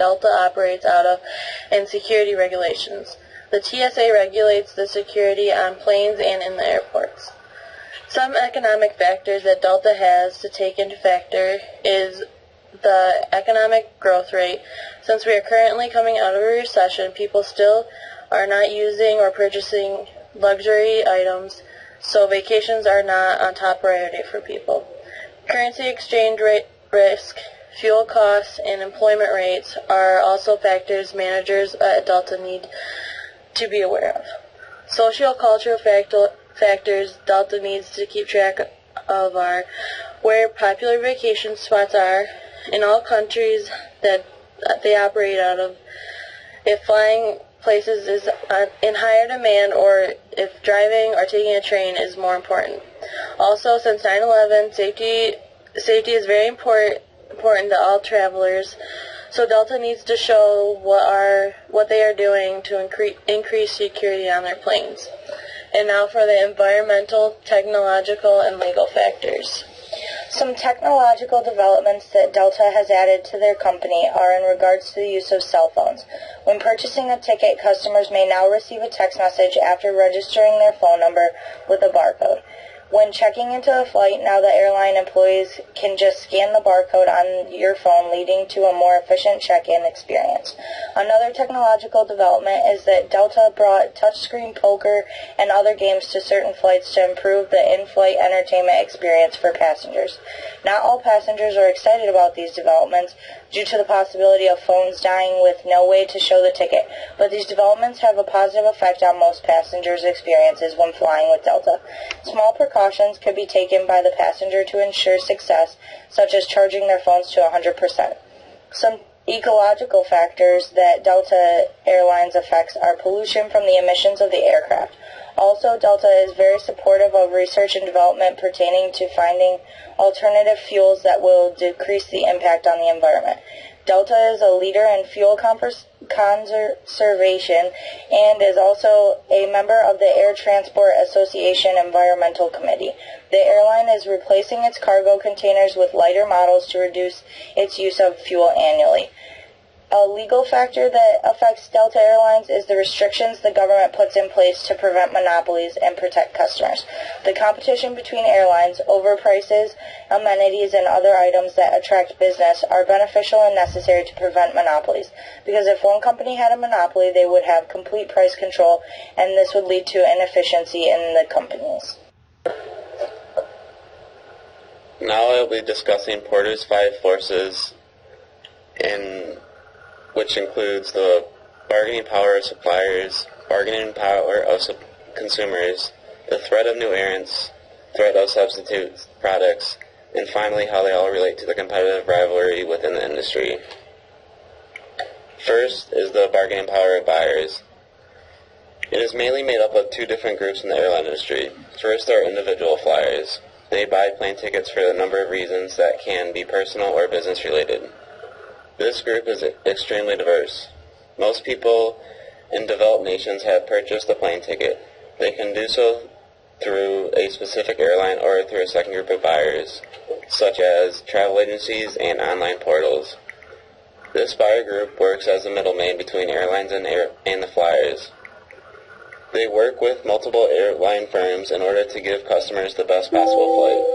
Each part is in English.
Delta operates out of and security regulations. The TSA regulates the security on planes and in the airports. Some economic factors that Delta has to take into factor is the economic growth rate. Since we are currently coming out of a recession, people still are not using or purchasing luxury items, so vacations are not on top priority for people. Currency exchange rate risk, fuel costs, and employment rates are also factors managers at Delta need to be aware of. Socio-cultural factors Delta needs to keep track of are where popular vacation spots are in all countries that they operate out of, if flying places is in higher demand, or if driving or taking a train is more important. Also, since 9/11, safety is very important to all travelers, so Delta needs to show what they are doing to increase security on their planes. And now for the environmental, technological, and legal factors. Some technological developments that Delta has added to their company are in regards to the use of cell phones. When purchasing a ticket, customers may now receive a text message after registering their phone number with a barcode. When checking into a flight, now the airline employees can just scan the barcode on your phone, leading to a more efficient check-in experience. Another technological development is that Delta brought touchscreen poker and other games to certain flights to improve the in-flight entertainment experience for passengers. Not all passengers are excited about these developments due to the possibility of phones dying with no way to show the ticket, but these developments have a positive effect on most passengers' experiences when flying with Delta. Small precautions could be taken by the passenger to ensure success, such as charging their phones to 100%. Some ecological factors that Delta Airlines affects are pollution from the emissions of the aircraft. Also, Delta is very supportive of research and development pertaining to finding alternative fuels that will decrease the impact on the environment. Delta is a leader in fuel conservation and is also a member of the Air Transport Association Environmental Committee. The airline is replacing its cargo containers with lighter models to reduce its use of fuel annually. A legal factor that affects Delta Airlines is the restrictions the government puts in place to prevent monopolies and protect customers. The competition between airlines over prices, amenities, and other items that attract business are beneficial and necessary to prevent monopolies, because if one company had a monopoly, they would have complete price control, and this would lead to inefficiency in the companies. Now I will be discussing Porter's 5 forces, which includes the bargaining power of suppliers, bargaining power of consumers, the threat of new entrants, threat of substitute products, and finally how they all relate to the competitive rivalry within the industry. First is the bargaining power of buyers. It is mainly made up of 2 different groups in the airline industry. First are individual flyers. They buy plane tickets for a number of reasons that can be personal or business related. This group is extremely diverse. Most people in developed nations have purchased a plane ticket. They can do so through a specific airline or through a second group of buyers, such as travel agencies and online portals. This buyer group works as a middleman between airlines and the flyers. They work with multiple airline firms in order to give customers the best possible flight.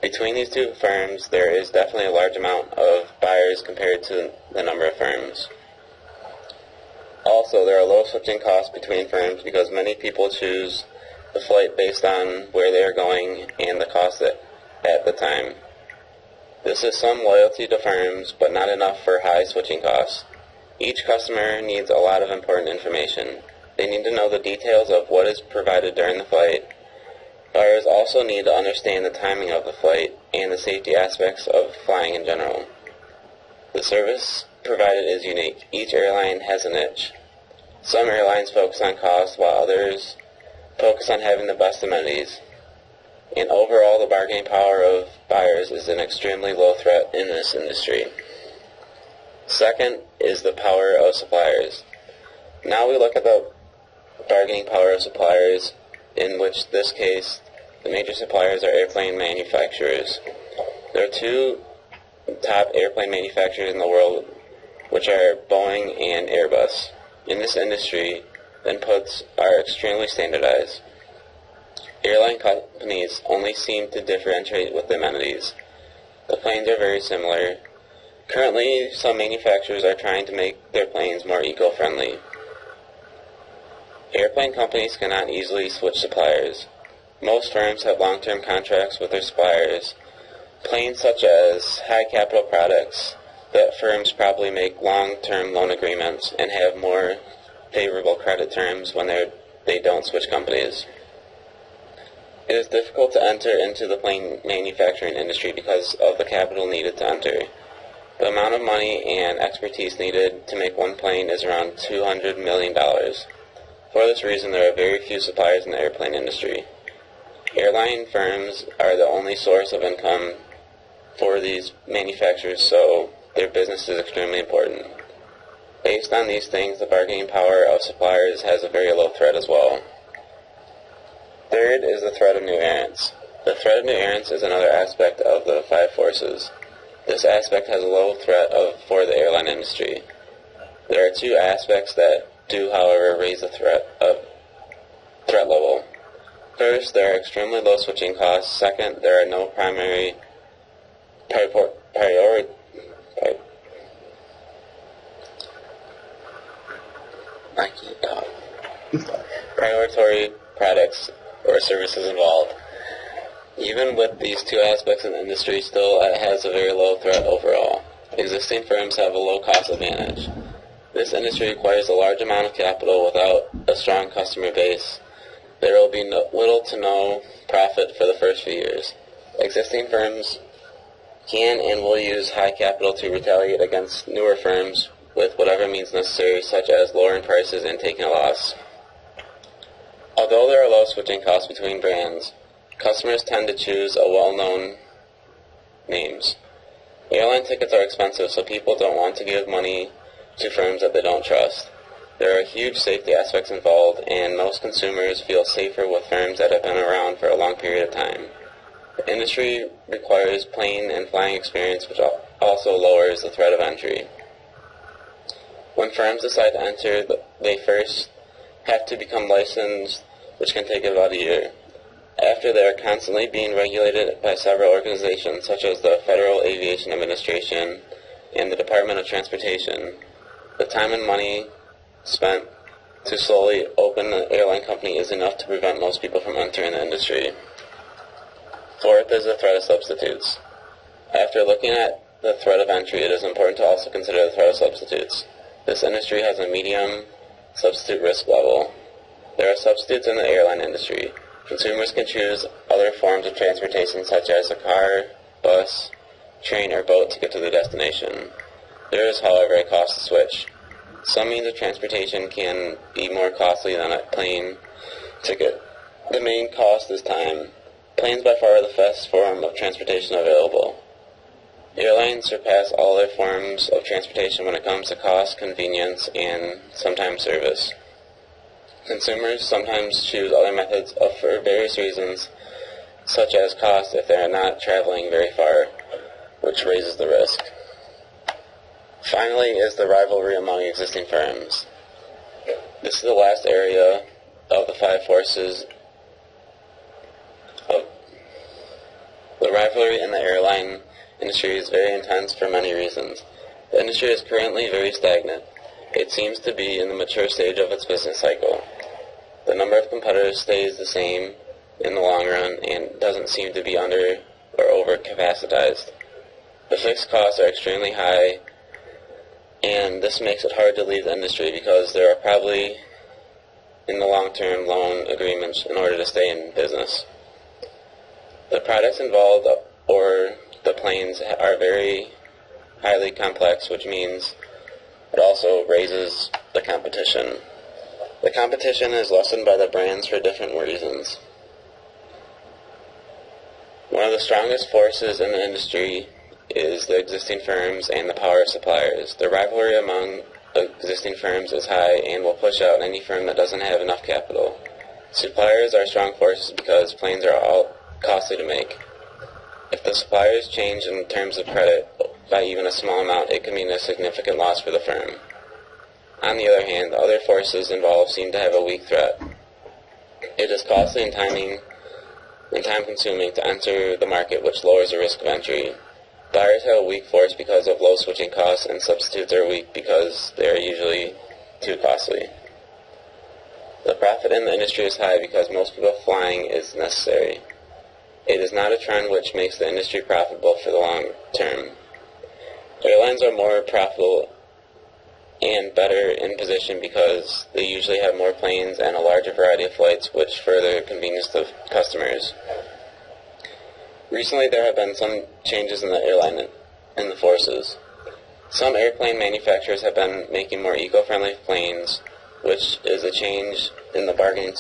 Between these 2 firms, there is definitely a large amount of buyers compared to the number of firms. Also, there are low switching costs between firms because many people choose the flight based on where they are going and the cost at the time. This is some loyalty to firms, but not enough for high switching costs. Each customer needs a lot of important information. They need to know the details of what is provided during the flight. Buyers also need to understand the timing of the flight and the safety aspects of flying in general. The service provided is unique. Each airline has a niche. Some airlines focus on cost, while others focus on having the best amenities. And overall, the bargaining power of buyers is an extremely low threat in this industry. Second is the power of suppliers. Now we look at the bargaining power of suppliers, in which this case the major suppliers are airplane manufacturers. There are 2 top airplane manufacturers in the world which are Boeing and Airbus. In this industry, the inputs are extremely standardized. Airline companies only seem to differentiate with the amenities. The planes are very similar. Currently, some manufacturers are trying to make their planes more eco-friendly. Airplane companies cannot easily switch suppliers. Most firms have long-term contracts with their suppliers. Planes such as high capital products that firms probably make long-term loan agreements and have more favorable credit terms when they don't switch companies. It is difficult to enter into the plane manufacturing industry because of the capital needed to enter. The amount of money and expertise needed to make one plane is around $200 million. For this reason, there are very few suppliers in the airplane industry. Airline firms are the only source of income for these manufacturers, so their business is extremely important. Based on these things, the bargaining power of suppliers has a very low threat as well. Third is the threat of new errants. The threat of new errants is another aspect of the five forces. This aspect has a low threat for the airline industry. There are two aspects that do, however, raise the threat level. First, there are extremely low switching costs. Second, there are no priority products or services involved. Even with these two aspects in the industry, still it has a very low threat overall. Existing firms have a low cost advantage. This industry requires a large amount of capital without a strong customer base. There will be little to no profit for the first few years. Existing firms can and will use high capital to retaliate against newer firms with whatever means necessary, such as lowering prices and taking a loss. Although there are low switching costs between brands, customers tend to choose a well-known names. Airline tickets are expensive, so people don't want to give money to firms that they don't trust. There are huge safety aspects involved, and most consumers feel safer with firms that have been around for a long period of time. The industry requires plane and flying experience, which also lowers the threat of entry. When firms decide to enter, they first have to become licensed, which can take about a year. After they are constantly being regulated by several organizations, such as the Federal Aviation Administration and the Department of Transportation, the time and money spent to slowly open an airline company is enough to prevent most people from entering the industry. Fourth is the threat of substitutes. After looking at the threat of entry, it is important to also consider the threat of substitutes. This industry has a medium substitute risk level. There are substitutes in the airline industry. Consumers can choose other forms of transportation such as a car, bus, train, or boat to get to their destination. There is, however, a cost to switch. Some means of transportation can be more costly than a plane ticket. The main cost is time. Planes by far are the fastest form of transportation available. Airlines surpass all other forms of transportation when it comes to cost, convenience, and sometimes service. Consumers sometimes choose other methods for various reasons, such as cost if they are not traveling very far, which raises the risk. Finally is the rivalry among existing firms. This is the last area of the five forces. The rivalry in the airline industry is very intense for many reasons. The industry is currently very stagnant. It seems to be in the mature stage of its business cycle. The number of competitors stays the same in the long run and doesn't seem to be under or over capacitized. The fixed costs are extremely high, and this makes it hard to leave the industry because there are probably in the long-term loan agreements in order to stay in business. The products involved or the planes are very highly complex, which means it also raises the competition. The competition is lessened by the brands for different reasons. One of the strongest forces in the industry is the existing firms and the power of suppliers. The rivalry among existing firms is high and will push out any firm that doesn't have enough capital. Suppliers are strong forces because planes are all costly to make. If the suppliers change in terms of credit by even a small amount, it can mean a significant loss for the firm. On the other hand, the other forces involved seem to have a weak threat. It is costly and time-consuming to enter the market, which lowers the risk of entry. Buyers have a weak force because of low switching costs, and substitutes are weak because they are usually too costly. The profit in the industry is high because most people flying is necessary. It is not a trend which makes the industry profitable for the long term. Airlines are more profitable and better in position because they usually have more planes and a larger variety of flights, which further convenience the customers. Recently, there have been some changes in the airline in the forces. Some airplane manufacturers have been making more eco-friendly planes, which is a change in the bargaining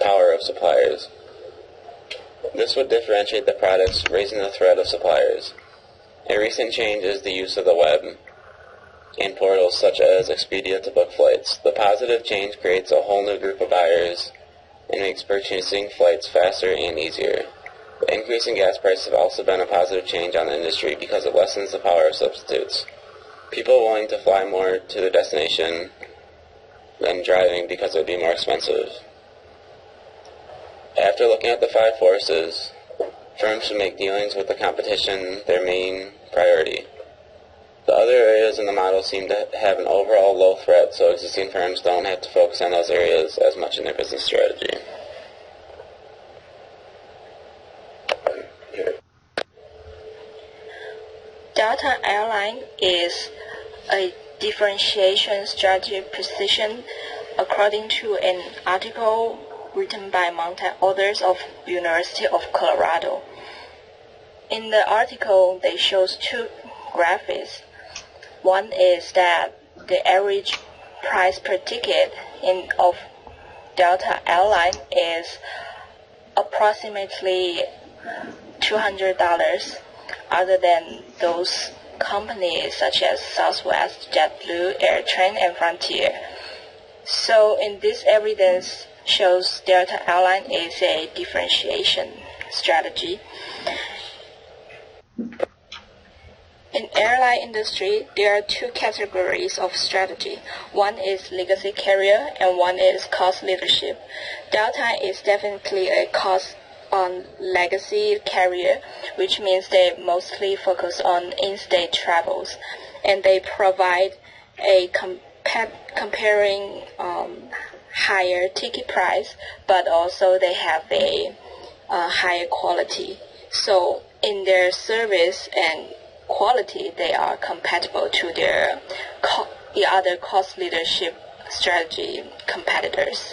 power of suppliers. This would differentiate the products, raising the threat of suppliers. A recent change is the use of the web and portals such as Expedia to book flights. The positive change creates a whole new group of buyers and makes purchasing flights faster and easier. The increase in gas prices have also been a positive change on the industry because it lessens the power of substitutes. People are willing to fly more to their destination than driving because it would be more expensive. After looking at the 5 forces, firms should make dealings with the competition their main priority. The other areas in the model seem to have an overall low threat, so existing firms don't have to focus on those areas as much in their business strategy. Delta Airlines is a differentiation strategy position according to an article written by authors of University of Colorado. In the article, they shows 2 graphics. One is that the average price per ticket of Delta Airlines is approximately $200, other than those companies such as Southwest, JetBlue, AirTran, and Frontier. So in this evidence shows Delta Airlines is a differentiation strategy. In airline industry, there are 2 categories of strategy. One is legacy carrier and one is cost leadership. Delta is definitely a cost on legacy carrier, which means they mostly focus on in-state travels, and they provide a comparing higher ticket price, but also they have a higher quality. So in their service and quality, they are compatible to the other cost leadership strategy competitors.